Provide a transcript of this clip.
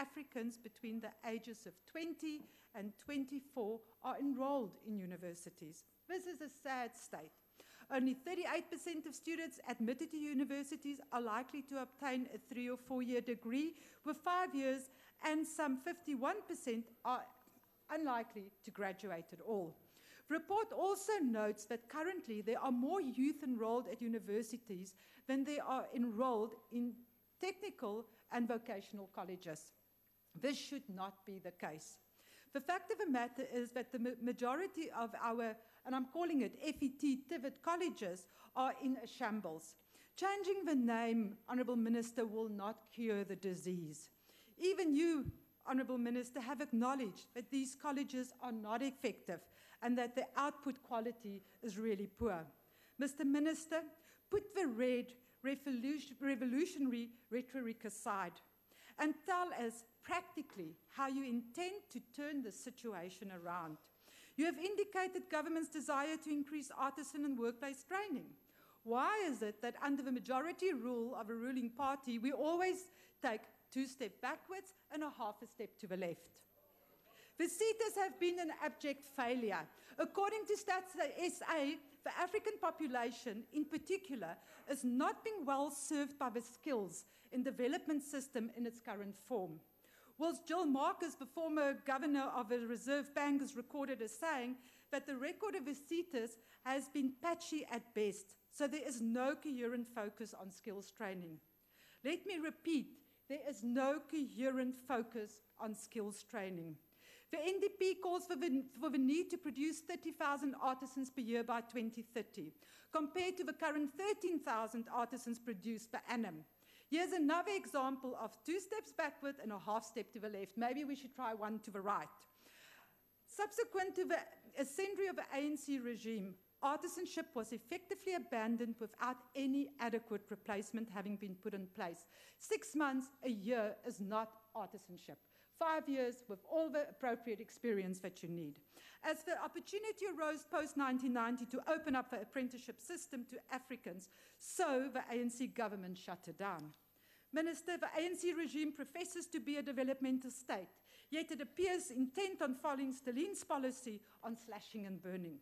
Africans between the ages of 20 and 24 are enrolled in universities. This is a sad state. Only 38% of students admitted to universities are likely to obtain a 3- or 4-year degree with 5 years, and some 51% are unlikely to graduate at all. The report also notes that currently there are more youth enrolled at universities than there are enrolled in technical and vocational colleges. This should not be the case. The fact of the matter is that the majority of our, and I'm calling it FET, TVET colleges, are in a shambles. Changing the name, Honourable Minister, will not cure the disease. Even you, Honourable Minister, have acknowledged that these colleges are not effective and that the output quality is really poor. Mr. Minister, put the red revolutionary rhetoric aside and tell us practically how you intend to turn the situation around. You have indicated government's desire to increase artisan and workplace training. Why is it that under the majority rule of a ruling party, we always take 2 steps backwards and a half a step to the left? The CETAs have been an abject failure. According to Stats SA, the African population in particular is not being well served by the skills and development system in its current form. Whilst Jill Marcus, the former governor of the Reserve Bank, is recorded as saying that the record of the CETAs has been patchy at best, so there is no coherent focus on skills training. Let me repeat, there is no coherent focus on skills training. The NDP calls for the need to produce 30,000 artisans per year by 2030, compared to the current 13,000 artisans produced per annum. Here's another example of 2 steps backward and a half step to the left. Maybe we should try 1 to the right. Subsequent to the ascendancy of the ANC regime, artisanship was effectively abandoned without any adequate replacement having been put in place. 6 months, a year is not artisanship. 5 years with all the appropriate experience that you need. As the opportunity arose post-1990 to open up the apprenticeship system to Africans, so the ANC government shut it down. Minister, the ANC regime professes to be a developmental state, yet it appears intent on following Stalin's policy on slashing and burning.